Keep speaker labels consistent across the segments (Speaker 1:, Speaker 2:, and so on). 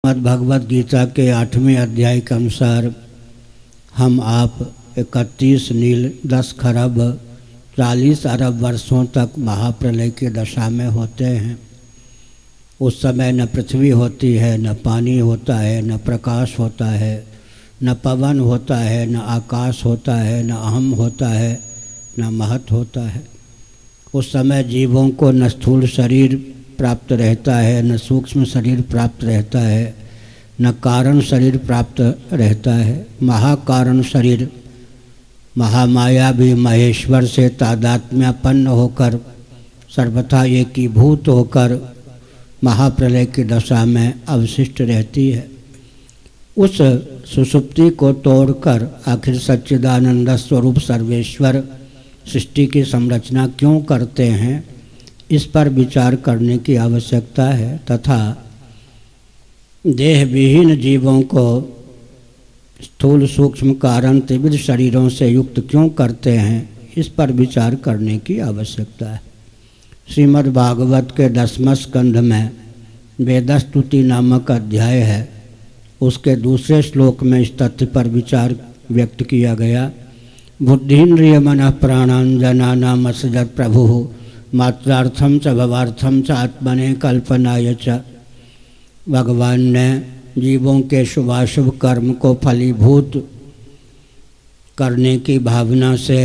Speaker 1: श्रीमद् भगवद गीता के 8वें अध्याय के अनुसार हम आप 31 नील 10 खरब 40 अरब वर्षों तक महाप्रलय की दशा में होते हैं। उस समय न पृथ्वी होती है, न पानी होता है, न प्रकाश होता है, न पवन होता है, न आकाश होता है, न अहम होता है, न महत होता है। उस समय जीवों को न स्थूल शरीर प्राप्त रहता है, न सूक्ष्म शरीर प्राप्त रहता है, न कारण शरीर प्राप्त रहता है। महाकारण शरीर महामाया भी महेश्वर से तादात्म्यपन्न होकर सर्वथा एकीभूत होकर महाप्रलय की दशा में अवशिष्ट रहती है। उस सुषुप्ति को तोड़कर आखिर सच्चिदानंद स्वरूप सर्वेश्वर सृष्टि की संरचना क्यों करते हैं, इस पर विचार करने की आवश्यकता है तथा देह विहीन जीवों को स्थूल सूक्ष्म कारण त्रिविध शरीरों से युक्त क्यों करते हैं, इस पर विचार करने की आवश्यकता है। श्रीमद् भागवत के 10वें स्कंध में वेदस्तुति नामक अध्याय है। उसके दूसरे श्लोक में इस तथ्य पर विचार व्यक्त किया गया। बुद्धिन्द्रिय मनः प्राणान् जनानाम् असजत् प्रभुः मात्रार्थम च भवार्थम च आत्मने कल्पनाय च। भगवान ने जीवों के शुभाशुभ कर्म को फलीभूत करने की भावना से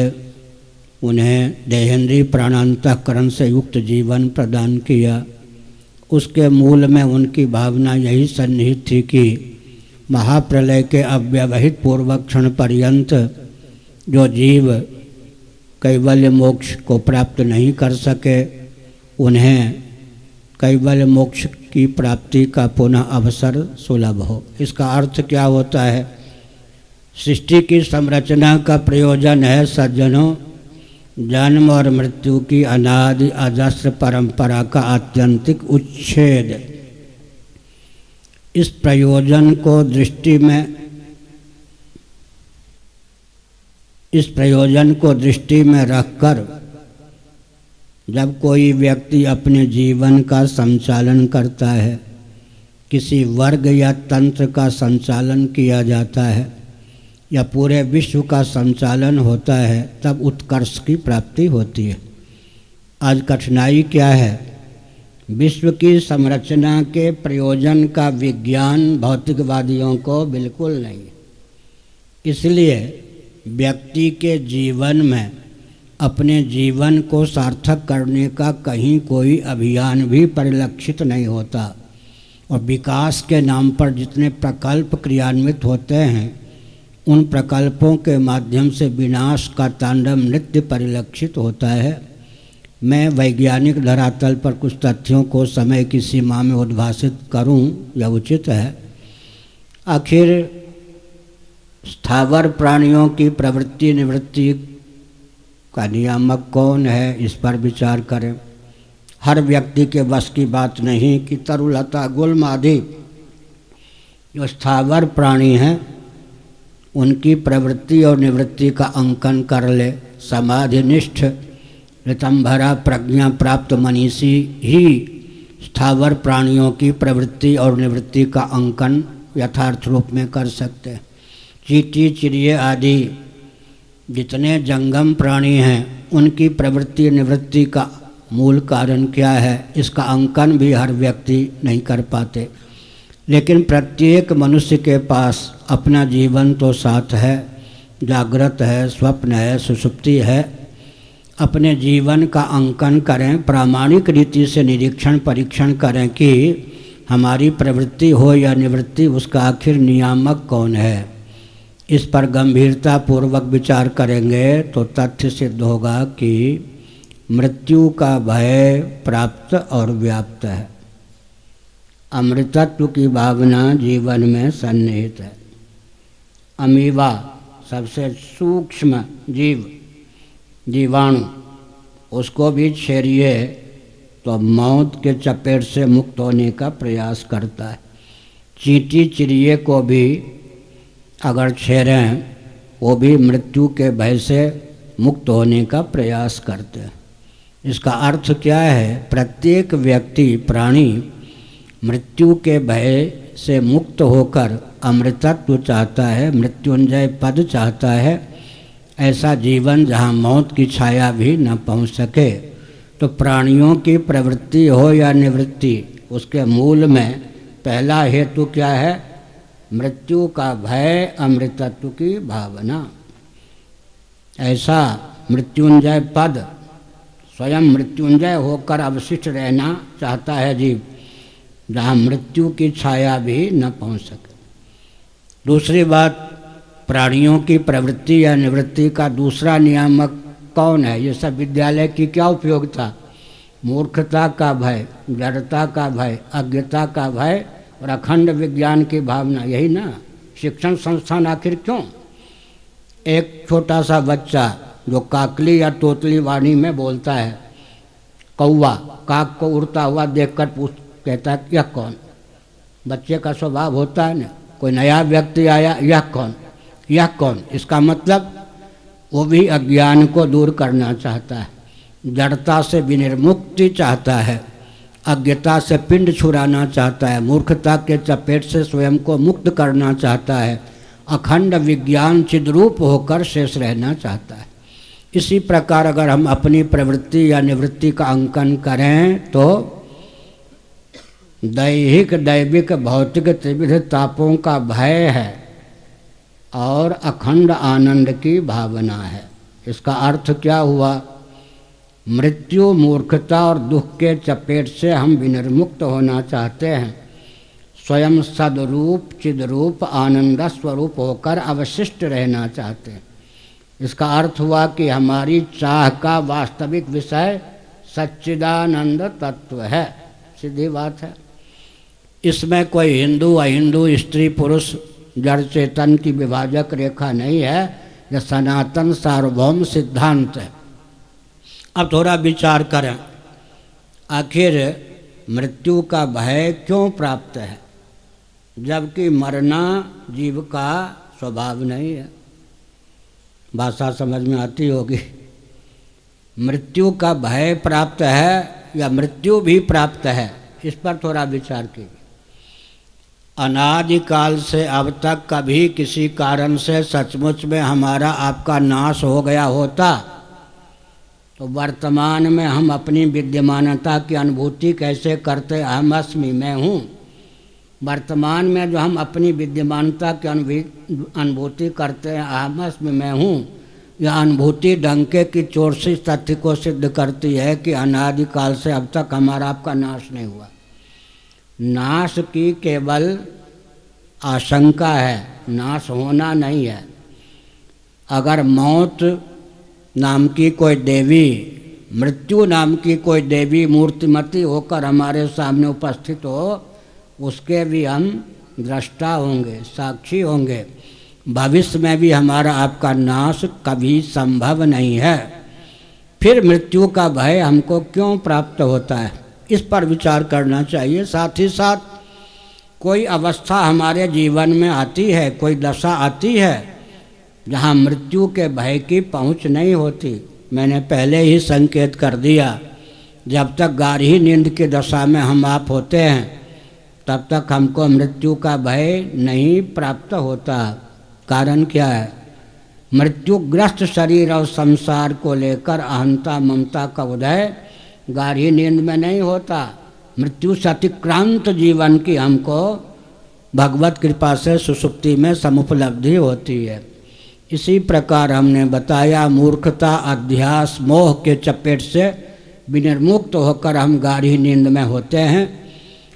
Speaker 1: उन्हें देहेंद्रीय प्राणांतःकरण से युक्त जीवन प्रदान किया। उसके मूल में उनकी भावना यही सन्निहित थी कि महाप्रलय के अव्यवहित पूर्वक क्षण पर्यंत जो जीव कैवल्य मोक्ष को प्राप्त नहीं कर सके, उन्हें कैवल्य मोक्ष की प्राप्ति का पुनः अवसर सुलभ हो। इसका अर्थ क्या होता है? सृष्टि की संरचना का प्रयोजन है सज्जनों जन्म और मृत्यु की अनादि अजस्र परंपरा का आत्यंतिक उच्छेद। इस प्रयोजन को दृष्टि में रखकर जब कोई व्यक्ति अपने जीवन का संचालन करता है, किसी वर्ग या तंत्र का संचालन किया जाता है या पूरे विश्व का संचालन होता है, तब उत्कर्ष की प्राप्ति होती है। आज कठिनाई क्या है? विश्व की संरचना के प्रयोजन का विज्ञान भौतिकवादियों को बिल्कुल नहीं। इसलिए व्यक्ति के जीवन में अपने जीवन को सार्थक करने का कहीं कोई अभियान भी परिलक्षित नहीं होता और विकास के नाम पर जितने प्रकल्प क्रियान्वित होते हैं, उन प्रकल्पों के माध्यम से विनाश का तांडव नृत्य परिलक्षित होता है। मैं वैज्ञानिक धरातल पर कुछ तथ्यों को समय की सीमा में उद्भाषित करूं, यह उचित है। आखिर स्थावर प्राणियों की प्रवृत्ति निवृत्ति का नियामक कौन है, इस पर विचार करें। हर व्यक्ति के वश की बात नहीं कि तरुलता गुल्म आदि जो स्थावर प्राणी हैं उनकी प्रवृत्ति और निवृत्ति का अंकन कर ले। समाधिनिष्ठ ऋतंभरा प्रज्ञा प्राप्त मनीषी ही स्थावर प्राणियों की प्रवृत्ति और निवृत्ति का अंकन यथार्थ रूप में कर सकते हैं। चींटी चिड़िए आदि जितने जंगम प्राणी हैं, उनकी प्रवृत्ति निवृत्ति का मूल कारण क्या है, इसका अंकन भी हर व्यक्ति नहीं कर पाते। लेकिन प्रत्येक मनुष्य के पास अपना जीवन तो साथ है, जागृत है, स्वप्न है, सुषुप्ति है। अपने जीवन का अंकन करें, प्रामाणिक रीति से निरीक्षण परीक्षण करें कि हमारी प्रवृत्ति हो या निवृत्ति, उसका आखिर नियामक कौन है। इस पर गंभीरता पूर्वक विचार करेंगे तो तथ्य सिद्ध होगा कि मृत्यु का भय प्राप्त और व्याप्त है। अमृतत्व की भावना जीवन में सन्निहित है। अमीबा सबसे सूक्ष्म जीवाणु, उसको भी छेड़िए तो मौत के चपेट से मुक्त होने का प्रयास करता है। चींटी चिड़िए को भी अगर छेड़ें, वो भी मृत्यु के भय से मुक्त होने का प्रयास करते हैं। इसका अर्थ क्या है? प्रत्येक व्यक्ति प्राणी मृत्यु के भय से मुक्त होकर अमृतत्व चाहता है, मृत्युंजय पद चाहता है, ऐसा जीवन जहाँ मौत की छाया भी न पहुँच सके। तो प्राणियों की प्रवृत्ति हो या निवृत्ति, उसके मूल में पहला हेतु क्या है? मृत्यु का भय, अमृतत्व की भावना। ऐसा मृत्युंजय पद, स्वयं मृत्युंजय होकर अवशिष्ट रहना चाहता है जीव, जहाँ मृत्यु की छाया भी न पहुँच सके। दूसरी बात, प्राणियों की प्रवृत्ति या निवृत्ति का दूसरा नियामक कौन है? ये सब विद्यालय की क्या उपयोगिता? मूर्खता का भय, जड़ता का भय, अज्ञता का भय और अखंड विज्ञान की भावना, यही ना शिक्षण संस्थान आखिर क्यों? एक छोटा सा बच्चा जो काकली या तोतली वाणी में बोलता है, कौवा काक को उड़ता हुआ देखकर कहता है यह कौन? बच्चे का स्वभाव होता है ना, कोई नया व्यक्ति आया, यह कौन, यह कौन? इसका मतलब वो भी अज्ञान को दूर करना चाहता है, जड़ता से विनिर्मुक्ति चाहता है, अज्ञता से पिंड छुड़ाना चाहता है, मूर्खता के चपेट से स्वयं को मुक्त करना चाहता है, अखंड विज्ञान चिद्रूप होकर शेष रहना चाहता है। इसी प्रकार अगर हम अपनी प्रवृत्ति या निवृत्ति का अंकन करें तो दैहिक, दैविक, भौतिक त्रिविध तापों का भय है और अखंड आनंद की भावना है। इसका अर्थ क्या हुआ? मृत्यु, मूर्खता और दुख के चपेट से हम विनिर्मुक्त होना चाहते हैं, स्वयं सदरूप, चिद्रूप, आनंद स्वरूप होकर अवशिष्ट रहना चाहते हैं। इसका अर्थ हुआ कि हमारी चाह का वास्तविक विषय सच्चिदानंद तत्व है। सीधी बात है। इसमें कोई हिंदू अहिंदू, स्त्री पुरुष, जड़ चेतन की विभाजक रेखा नहीं है। यह सनातन सार्वभौम सिद्धांत है। अब थोड़ा विचार करें, आखिर मृत्यु का भय क्यों प्राप्त है, जबकि मरना जीव का स्वभाव नहीं है? भाषा समझ में आती होगी। मृत्यु का भय प्राप्त है या मृत्यु भी प्राप्त है, इस पर थोड़ा विचार कीजिए। अनादिकाल से अब तक कभी किसी कारण से सचमुच में हमारा आपका नाश हो गया होता तो वर्तमान में हम अपनी विद्यमानता की अनुभूति कैसे करते? अहम अस्मि, मैं हूँ। वर्तमान में जो हम अपनी विद्यमानता की अनुभूति करते हैं, अहम अस्मि, मैं हूँ, यह अनुभूति डंके की चोट से तथ्य को सिद्ध करती है कि अनादिकाल से अब तक हमारा आपका नाश नहीं हुआ। नाश की केवल आशंका है, नाश होना नहीं है। अगर मौत नाम की कोई देवी, मृत्यु नाम की कोई देवी मूर्तिमती होकर हमारे सामने उपस्थित हो, उसके भी हम दृष्टा होंगे, साक्षी होंगे। भविष्य में भी हमारा आपका नाश कभी संभव नहीं है। फिर मृत्यु का भय हमको क्यों प्राप्त होता है, इस पर विचार करना चाहिए। साथ ही साथ कोई अवस्था हमारे जीवन में आती है, कोई दशा आती है जहाँ मृत्यु के भय की पहुँच नहीं होती। मैंने पहले ही संकेत कर दिया, जब तक गाढ़ी नींद की दशा में हम आप होते हैं तब तक हमको मृत्यु का भय नहीं प्राप्त होता। कारण क्या है? मृत्युग्रस्त शरीर और संसार को लेकर अहंता ममता का उदय गाढ़ी नींद में नहीं होता। मृत्यु से अतिक्रांत जीवन की हमको भगवत कृपा से सुषुप्ति में समुपलब्धि होती है। इसी प्रकार हमने बताया, मूर्खता, अध्यास, मोह के चपेट से विनिर्मुक्त होकर हम गाढ़ी नींद में होते हैं।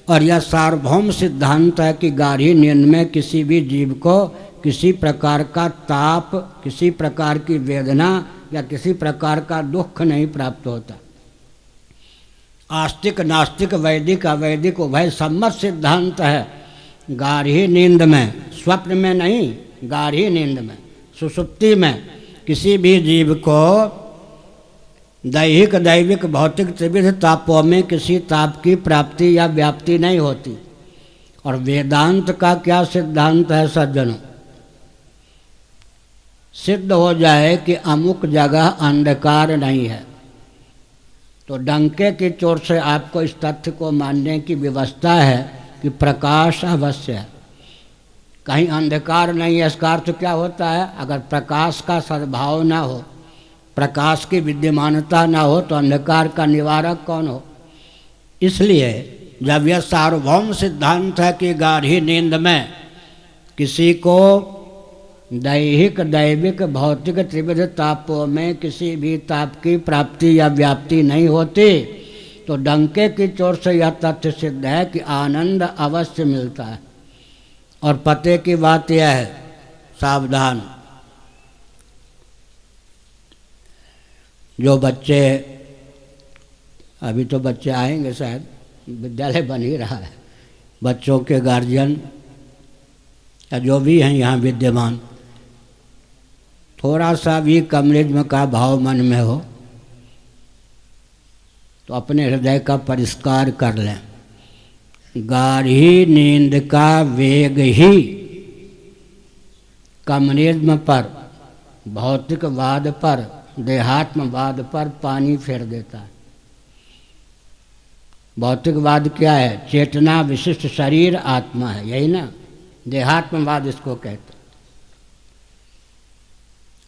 Speaker 1: और यह सार्वभौम सिद्धांत है कि गाढ़ी नींद में किसी भी जीव को किसी प्रकार का ताप, किसी प्रकार की वेदना या किसी प्रकार का दुख नहीं प्राप्त होता। आस्तिक, नास्तिक, वैदिक, अवैदिक उभय सम्मत सिद्धांत है। गाढ़ी नींद में, स्वप्न में नहीं, गाढ़ी नींद में, सुषुप्ति में किसी भी जीव को दैहिक, दैविक, भौतिक त्रिविध तापों में किसी ताप की प्राप्ति या व्याप्ति नहीं होती। और वेदांत का क्या सिद्धांत है सज्जनों? सिद्ध हो जाए कि अमुक जगह अंधकार नहीं है तो डंके की चोट से आपको इस तथ्य को मानने की व्यवस्था है कि प्रकाश अवश्य है, कहीं अंधकार नहीं है। इसका अर्थ क्या होता है? अगर प्रकाश का सद्भाव ना हो, प्रकाश की विद्यमानता ना हो, तो अंधकार का निवारक कौन हो? इसलिए जब यह सार्वभौम सिद्धांत है कि गाढ़ी नींद में किसी को दैहिक, दैविक, भौतिक त्रिविध तापों में किसी भी ताप की प्राप्ति या व्याप्ति नहीं होती, तो डंके की चोट से यह तथ्य सिद्ध है कि आनंद अवश्य मिलता है। और पते की बात यह है, सावधान, जो बच्चे, अभी तो बच्चे आएंगे, शायद विद्यालय बन ही रहा है, बच्चों के गार्जियन या जो भी हैं यहाँ विद्यमान, थोड़ा सा भी कम्युनिज्म का भाव मन में हो तो अपने हृदय का परिष्कार कर लें। गाढ़ी नींद का वेग ही कम्युनिज्म पर, भौतिकवाद पर, देहात्मवाद पर पानी फेर देता है। भौतिकवाद क्या है? चेतना विशिष्ट शरीर आत्मा है, यही ना देहात्मवाद इसको कहते हैं।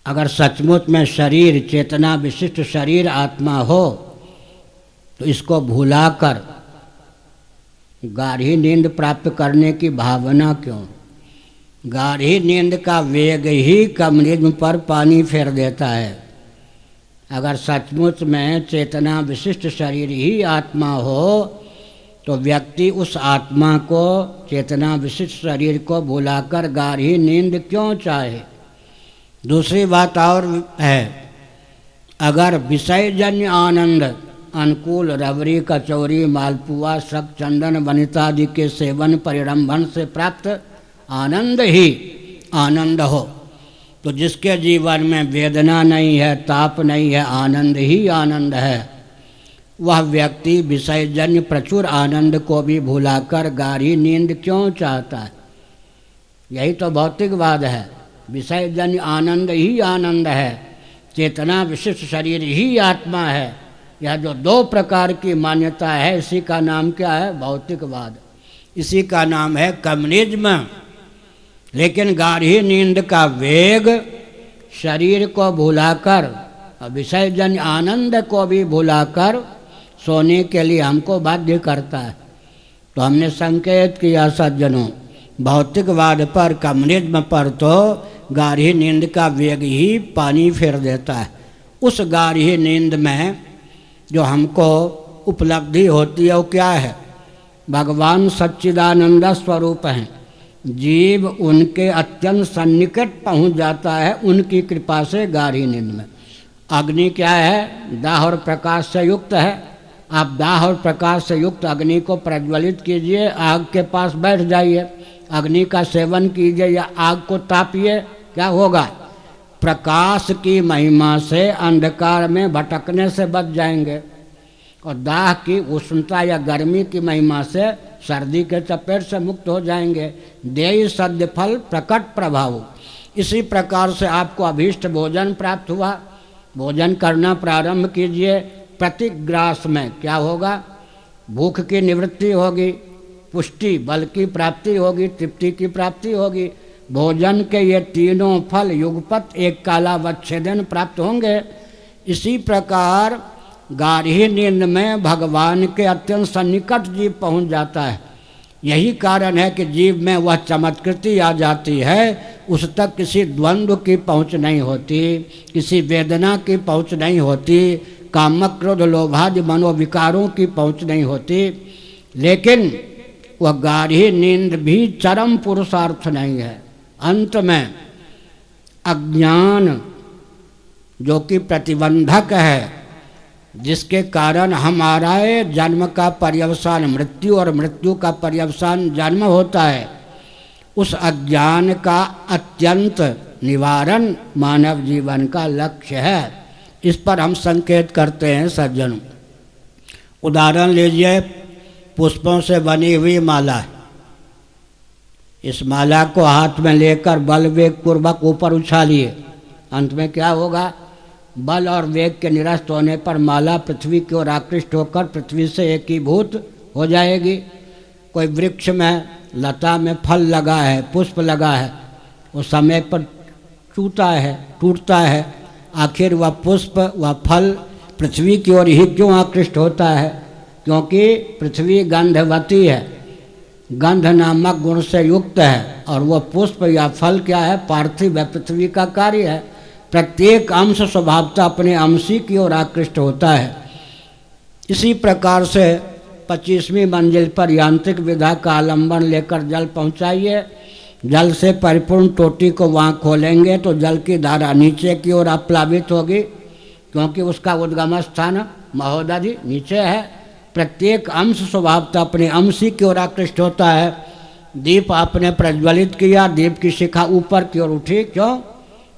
Speaker 1: अगर सचमुच में शरीर, चेतना विशिष्ट शरीर आत्मा हो तो इसको भुलाकर गाढ़ी नींद प्राप्त करने की भावना क्यों? गाढ़ी नींद का वेग ही कम्युनिज्म पर पानी फेर देता है। अगर सचमुच में चेतना विशिष्ट शरीर ही आत्मा हो तो व्यक्ति उस आत्मा को, चेतना विशिष्ट शरीर को भुलाकर गाढ़ी नींद क्यों चाहे? दूसरी बात और है, अगर विषयजन्य आनंद, अनुकूल रबड़ी, कचौरी, मालपुआ, शक, चंदन, वनिता आदि के सेवन परिरंभन से प्राप्त आनंद ही आनंद हो, तो जिसके जीवन में वेदना नहीं है, ताप नहीं है, आनंद ही आनंद है, वह व्यक्ति विषयजन्य प्रचुर आनंद को भी भुलाकर गाढ़ी नींद क्यों चाहता है? यही तो भौतिकवाद है। विषयजन्य आनंद ही आनंद है, चेतना विशिष्ट शरीर ही आत्मा है। यह जो दो प्रकार की मान्यता है, इसी का नाम क्या है? भौतिकवाद। इसी का नाम है कम्युनिज्म। लेकिन गाढ़ी नींद का वेग शरीर को भुलाकर, विषयजन्य आनंद को भी भुलाकर सोने के लिए हमको बाध्य करता है। तो हमने संकेत किया सज्जनों, भौतिकवाद पर, कम्युनिज्म पर तो गाढ़ी नींद का वेग ही पानी फेर देता है। उस गाढ़ी नींद में जो हमको उपलब्धि होती है वो क्या है? भगवान सच्चिदानंद स्वरूप हैं। जीव उनके अत्यंत सन्निकट पहुंच जाता है उनकी कृपा से गाढ़ी नींद में। अग्नि क्या है? दाह और प्रकाश से युक्त है। आप दाह और प्रकाश से युक्त अग्नि को प्रज्वलित कीजिए, आग के पास बैठ जाइए, अग्नि का सेवन कीजिए या आग को तापिए, क्या होगा? प्रकाश की महिमा से अंधकार में भटकने से बच जाएंगे, और दाह की उष्णता या गर्मी की महिमा से सर्दी के चपेट से मुक्त हो जाएंगे। देय सद्य फल प्रकट प्रभाव। इसी प्रकार से आपको अभीष्ट भोजन प्राप्त हुआ, भोजन करना प्रारंभ कीजिए। प्रतिग्रास में क्या होगा? भूख की निवृत्ति होगी, पुष्टि बल की प्राप्ति होगी, तृप्ति की प्राप्ति होगी। भोजन के ये तीनों फल युगपत एक कालावच्छेदन प्राप्त होंगे। इसी प्रकार गाढ़ी नींद में भगवान के अत्यंत सन्निकट जीव पहुंच जाता है। यही कारण है कि जीव में वह चमत्कृति आ जाती है, उस तक किसी द्वंद्व की पहुंच नहीं होती, किसी वेदना की पहुंच नहीं होती, कामक क्रोध लोभादि मनोविकारों की पहुंच नहीं होती। लेकिन वह गाढ़ी नींद भी चरम पुरुषार्थ नहीं है। अंत में अज्ञान जो कि प्रतिबंधक है, जिसके कारण हमारा जन्म का पर्यवसान मृत्यु और मृत्यु का पर्यवसान जन्म होता है, उस अज्ञान का अत्यंत निवारण मानव जीवन का लक्ष्य है। इस पर हम संकेत करते हैं सज्जनों। उदाहरण लीजिए, पुष्पों से बनी हुई माला। इस माला को हाथ में लेकर बल वेग पूर्वक ऊपर उछालिए, अंत में क्या होगा? बल और वेग के निरस्त होने पर माला पृथ्वी की ओर आकृष्ट होकर पृथ्वी से एकीभूत हो जाएगी। कोई वृक्ष में, लता में फल लगा है, पुष्प लगा है, वो समय पर टूटता है, आखिर वह पुष्प, वह फल पृथ्वी की ओर ही क्यों आकृष्ट होता है? क्योंकि पृथ्वी गंधवती है, गंध नामक गुण से युक्त है, और वह पुष्प या फल क्या है? पार्थिव है, पृथ्वी का कार्य है। प्रत्येक अंश स्वभावतः अपने अंशी की ओर आकृष्ट होता है। इसी प्रकार से 25वीं मंजिल पर यांत्रिक विधा का आलंबन लेकर जल पहुँचाइए। जल से परिपूर्ण टोटी को वहाँ खोलेंगे तो जल की धारा नीचे की ओर आप्लावित होगी, क्योंकि उसका उद्गम स्थान महोदय जी नीचे है। प्रत्येक अंश स्वभावतः अपने अंशी की ओर आकृष्ट होता है। दीप आपने प्रज्वलित किया, दीप की शिखा ऊपर की ओर उठी, क्यों?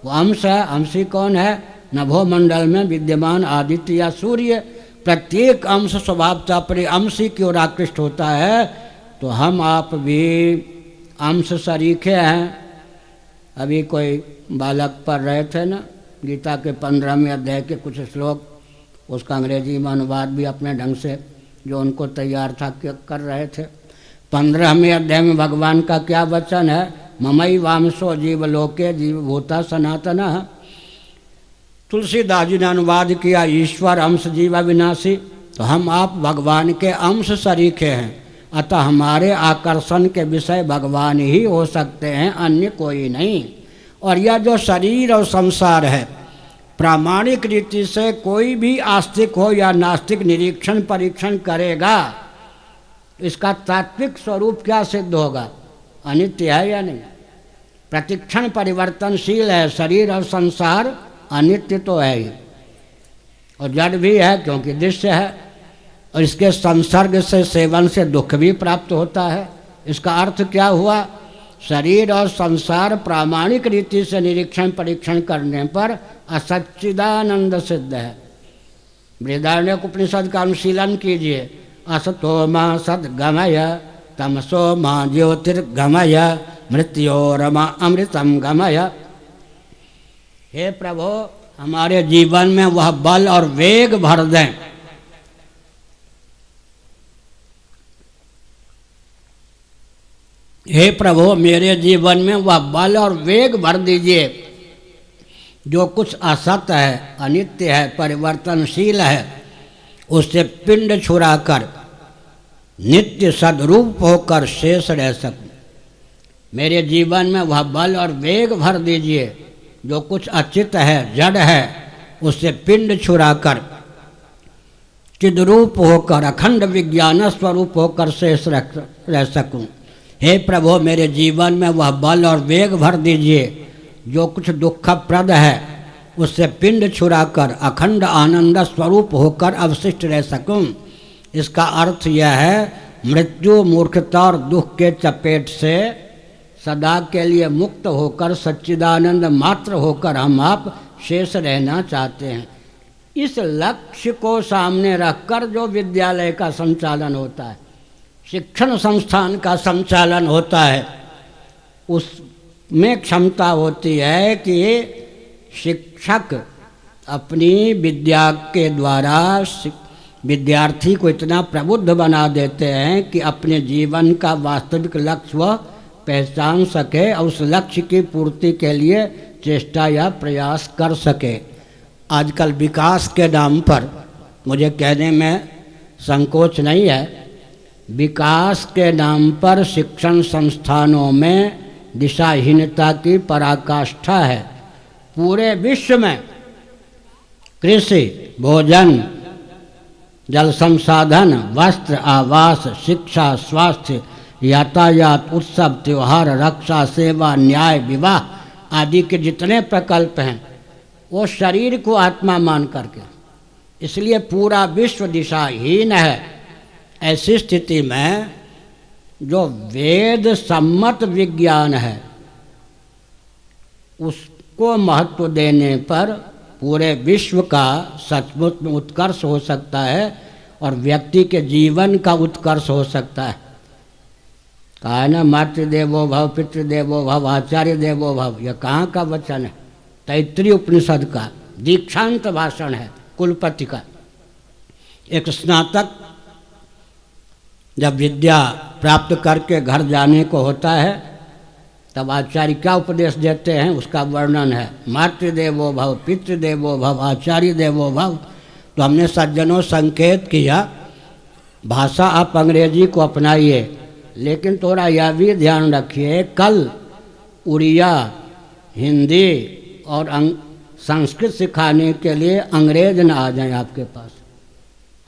Speaker 1: वो अंश है। अंशी कौन है? नभोमंडल में विद्यमान आदित्य या सूर्य। प्रत्येक अंश स्वभावतः अपने अंशी की ओर आकृष्ट होता है। तो हम आप भी अंश सरीखे हैं। अभी कोई बालक पढ़ रहे थे ना, गीता के 15वें अध्याय के कुछ श्लोक, उसका अंग्रेजी में अनुवाद भी अपने ढंग से जो उनको तैयार था कर रहे थे। 15वें अध्याय में भगवान का क्या वचन है? ममई वामसो जीवलोके जीवभूता सनातनः। तुलसीदास जी ने अनुवाद किया, ईश्वर अंश जीव अविनाशी। तो हम आप भगवान के अंश सरीखे हैं, अतः हमारे आकर्षण के विषय भगवान ही हो सकते हैं, अन्य कोई नहीं। और यह जो शरीर और संसार है, प्रामाणिक रीति से कोई भी आस्तिक हो या नास्तिक निरीक्षण परीक्षण करेगा, इसका तात्विक स्वरूप क्या सिद्ध होगा? अनित्य है या नहीं? प्रतिक्षण परिवर्तनशील है। शरीर और संसार अनित्य तो है ही, और जड़ भी है, क्योंकि दृश्य है, और इसके संसर्ग से, सेवन से दुख भी प्राप्त होता है। इसका अर्थ क्या हुआ? शरीर और संसार प्रामाणिक रीति से निरीक्षण परीक्षण करने पर असच्चिदानंद सिद्ध है। बृहदारण्यक उपनिषद का अनुशीलन कीजिए। असतो मा सद्गमय तमसो मा ज्योतिर्गमय मृत्योरमा अमृतम गमय। हे प्रभु, हमारे जीवन में वह बल और वेग भर दें। हे प्रभु, मेरे जीवन में वह बल और वेग भर दीजिए। जो कुछ असत है, अनित्य है, परिवर्तनशील है, उससे पिंड छुड़ाकर नित्य सदरूप होकर शेष रह सकूं। मेरे जीवन में वह बल और वेग भर दीजिए। जो कुछ अचित है, जड़ है, उससे पिंड छुड़ाकर चिद्रूप होकर, अखंड विज्ञान स्वरूप होकर शेष रह सकूं। हे प्रभु, मेरे जीवन में वह बल और वेग भर दीजिए। जो कुछ दुखप्रद है, उससे पिंड छुड़ाकर अखंड आनंद स्वरूप होकर अवशिष्ट रह सकूं। इसका अर्थ यह है, मृत्यु, मूर्खता और दुख के चपेट से सदा के लिए मुक्त होकर, सच्चिदानंद मात्र होकर हम आप शेष रहना चाहते हैं। इस लक्ष्य को सामने रखकर जो विद्यालय का संचालन होता है, शिक्षण संस्थान का संचालन होता है, उसमें क्षमता होती है कि शिक्षक अपनी विद्या के द्वारा विद्यार्थी को इतना प्रबुद्ध बना देते हैं कि अपने जीवन का वास्तविक लक्ष्य वह पहचान सके और उस लक्ष्य की पूर्ति के लिए चेष्टा या प्रयास कर सके। आजकल विकास के नाम पर, मुझे कहने में संकोच नहीं है, विकास के नाम पर शिक्षण संस्थानों में दिशाहीनता की पराकाष्ठा है। पूरे विश्व में कृषि, भोजन, जल संसाधन, वस्त्र, आवास, शिक्षा, स्वास्थ्य, यातायात, उत्सव, त्योहार, रक्षा, सेवा, न्याय, विवाह आदि के जितने प्रकल्प हैं, वो शरीर को आत्मा मान करके, इसलिए पूरा विश्व दिशाहीन है। ऐसी स्थिति में जो वेद सम्मत विज्ञान है, उसको महत्व देने पर पूरे विश्व का सचमुच में उत्कर्ष हो सकता है और व्यक्ति के जीवन का उत्कर्ष हो सकता है। कहा ना, मातृदेवो भव, पितृदेवो भव, आचार्य देवो भव। यह कहाँ का वचन है? तैत्रीय उपनिषद का दीक्षांत भाषण है कुलपति का। एक स्नातक जब विद्या प्राप्त करके घर जाने को होता है तब आचार्य क्या उपदेश देते हैं उसका वर्णन है। मातृदेवो भव, पितृदेवो भव, आचार्य देवो भव। तो हमने सज्जनों संकेत किया भाषा आप अंग्रेजी को अपनाइए, लेकिन थोड़ा यह भी ध्यान रखिए कल उड़िया, हिंदी और संस्कृत सिखाने के लिए अंग्रेज न आ जाएं आपके पास।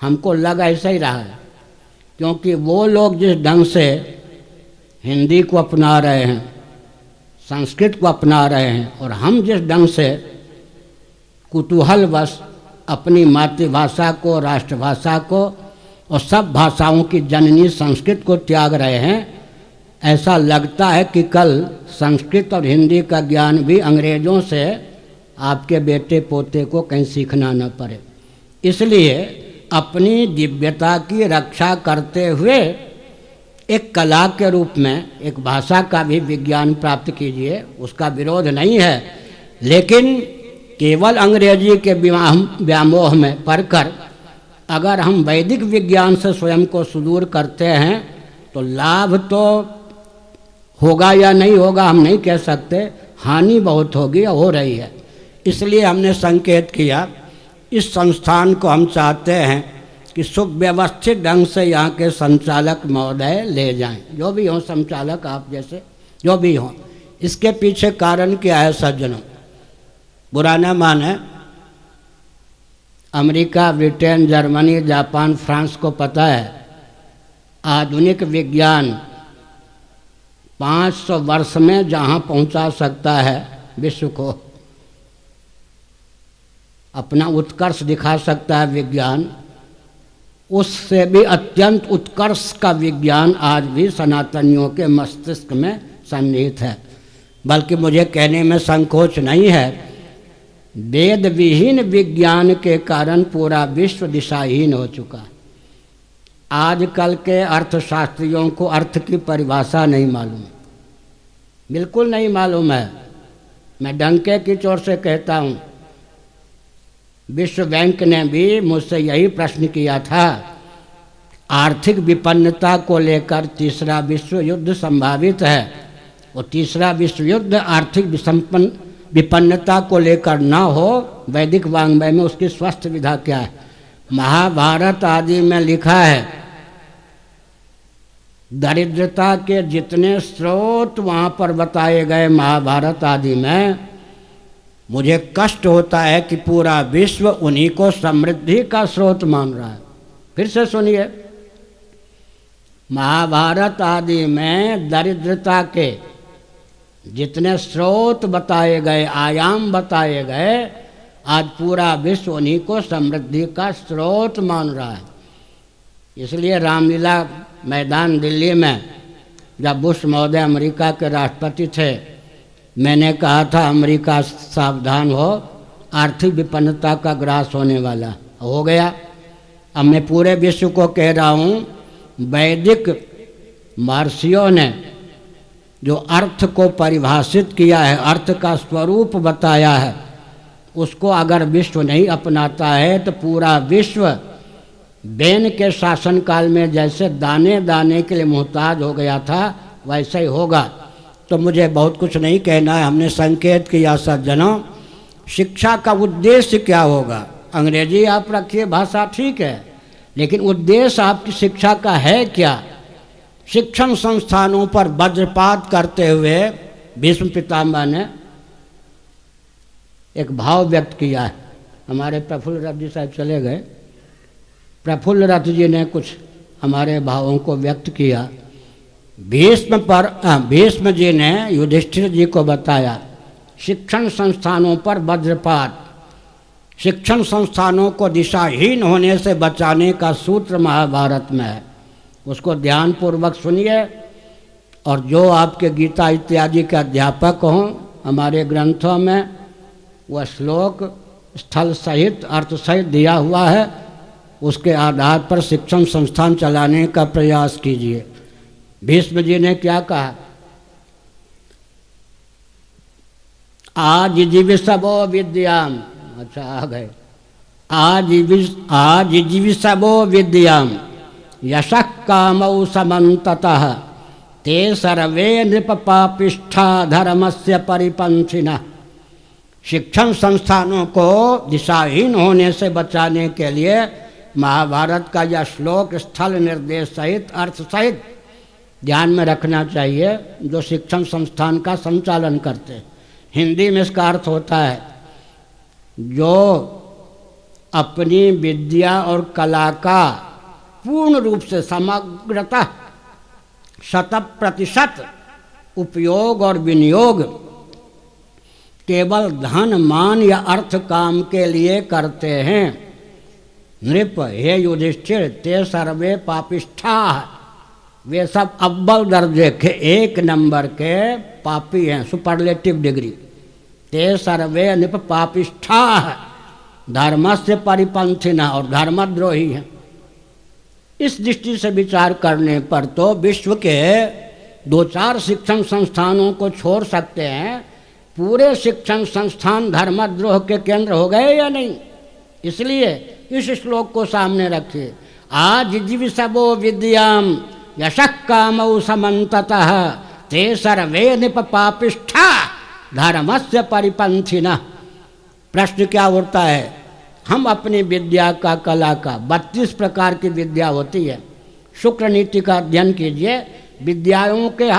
Speaker 1: हमको लगा ऐसा ही रहा है, क्योंकि वो लोग जिस ढंग से हिंदी को अपना रहे हैं, संस्कृत को अपना रहे हैं, और हम जिस ढंग से कुतूहलवश अपनी मातृभाषा को, राष्ट्रभाषा को और सब भाषाओं की जननी संस्कृत को त्याग रहे हैं, ऐसा लगता है कि कल संस्कृत और हिंदी का ज्ञान भी अंग्रेज़ों से आपके बेटे पोते को कहीं सीखना न पड़े। इसलिए अपनी दिव्यता की रक्षा करते हुए एक कला के रूप में एक भाषा का भी विज्ञान प्राप्त कीजिए, उसका विरोध नहीं है। लेकिन केवल अंग्रेजी के व्यामोह में पढ़कर अगर हम वैदिक विज्ञान से स्वयं को सुदूर करते हैं तो लाभ तो होगा या नहीं होगा हम नहीं कह सकते, हानि बहुत होगी और हो रही है। इसलिए हमने संकेत किया इस संस्थान को हम चाहते हैं कि सुव्यवस्थित ढंग से यहाँ के संचालक महोदय ले जाएं, जो भी हों संचालक आप जैसे जो भी हों। इसके पीछे कारण क्या है सज्जनों, बुरा न माने, America, Britain, Germany, Japan, France को पता है आधुनिक विज्ञान 500 वर्ष में जहाँ पहुँचा सकता है विश्व को, अपना उत्कर्ष दिखा सकता है विज्ञान, उससे भी अत्यंत उत्कर्ष का विज्ञान आज भी सनातनियों के मस्तिष्क में सन्निहित है। बल्कि मुझे कहने में संकोच नहीं है, वेद विहीन विज्ञान के कारण पूरा विश्व दिशाहीन हो चुका है। आजकल के अर्थशास्त्रियों को अर्थ की परिभाषा नहीं मालूम, बिल्कुल नहीं मालूम है। मैं डंके की चोट से कहता हूँ, विश्व बैंक ने भी मुझसे यही प्रश्न किया था, आर्थिक विपन्नता को लेकर तीसरा विश्व युद्ध संभावित है, और तीसरा विश्व युद्ध आर्थिक विपन्नता को लेकर ना हो, वैदिक वाङ्मय में उसकी स्वस्थ विधा क्या है। महाभारत आदि में लिखा है दरिद्रता के जितने स्रोत वहाँ पर बताए गए महाभारत आदि में, मुझे कष्ट होता है कि पूरा विश्व उन्हीं को समृद्धि का स्रोत मान रहा है। फिर से सुनिए, महाभारत आदि में दरिद्रता के जितने स्रोत बताए गए, आयाम बताए गए, आज पूरा विश्व उन्हीं को समृद्धि का स्रोत मान रहा है। इसलिए रामलीला मैदान दिल्ली में जब बुश महोदय अमेरिका के राष्ट्रपति थे, मैंने कहा था अमेरिका सावधान हो, आर्थिक विपन्नता का ग्रास होने वाला हो गया। अब मैं पूरे विश्व को कह रहा हूँ, वैदिक महर्षियों ने जो अर्थ को परिभाषित किया है, अर्थ का स्वरूप बताया है, उसको अगर विश्व नहीं अपनाता है तो पूरा विश्व बेन के शासनकाल में जैसे दाने दाने के लिए मोहताज हो गया था वैसे ही होगा। तो मुझे बहुत कुछ नहीं कहना है, हमने संकेत किया सज्जनों, शिक्षा का उद्देश्य क्या होगा। अंग्रेजी आप रखिए, भाषा ठीक है, लेकिन उद्देश्य आपकी शिक्षा का है क्या। शिक्षण संस्थानों पर वज्रपात करते हुए भीष्म पितामह ने एक भाव व्यक्त किया है। हमारे प्रफुल्ल रथ जी साहब चले गए, प्रफुल्ल रथ जी ने कुछ हमारे भावों को व्यक्त किया। भीष्म जी ने युधिष्ठिर जी को बताया शिक्षण संस्थानों पर वज्रपात, शिक्षण संस्थानों को दिशाहीन होने से बचाने का सूत्र महाभारत में है, उसको ध्यानपूर्वक सुनिए। और जो आपके गीता इत्यादि के अध्यापक हों, हमारे ग्रंथों में वह श्लोक स्थल सहित अर्थ सहित दिया हुआ है, उसके आधार पर शिक्षण संस्थान चलाने का प्रयास कीजिए। भीष्म जी ने क्या कहा, आजीविषवो विद्याम, अच्छा आ गए, आजीविषवो विद्याम यशः कामौ समन्ततः ते सर्वे नृपपापिष्ठा धर्मस्य परिपंथिनः। शिक्षण संस्थानों को दिशाहीन होने से बचाने के लिए महाभारत का यह श्लोक स्थल निर्देश सहित अर्थ सहित ध्यान में रखना चाहिए जो शिक्षण संस्थान का संचालन करते हैं। हिंदी में इसका अर्थ होता है जो अपनी विद्या और कला का पूर्ण रूप से समग्रतः 100% उपयोग और विनियोग केवल धन मान या अर्थ काम के लिए करते हैं। नृप हे युधिष्ठिर ते सर्वे पापिष्ठा, वे सब अव्वल दर्जे के 1 नंबर के पापी हैं, सुपरलेटिव डिग्री। ते सर्वे नृप पापिष्ठा धर्मस्य परिपंथिनः, और धर्मद्रोही हैं। इस दृष्टि से विचार करने पर तो विश्व के 2-4 शिक्षण संस्थानों को छोड़ सकते हैं, पूरे शिक्षण संस्थान धर्मद्रोह के केंद्र हो गए या नहीं। इसलिए इस श्लोक को सामने रखिए। आज जीविषवो विद्याम यशः कामौ समन्ततः ते सर्वे निपपापिष्ठा धर्मस्य परिपंथिनः। प्रश्न क्या उठता है? हम अपनी विद्या का कला का 32 प्रकार की विद्या होती है। शुक्र नीति का अध्ययन कीजिए। विद्याओं के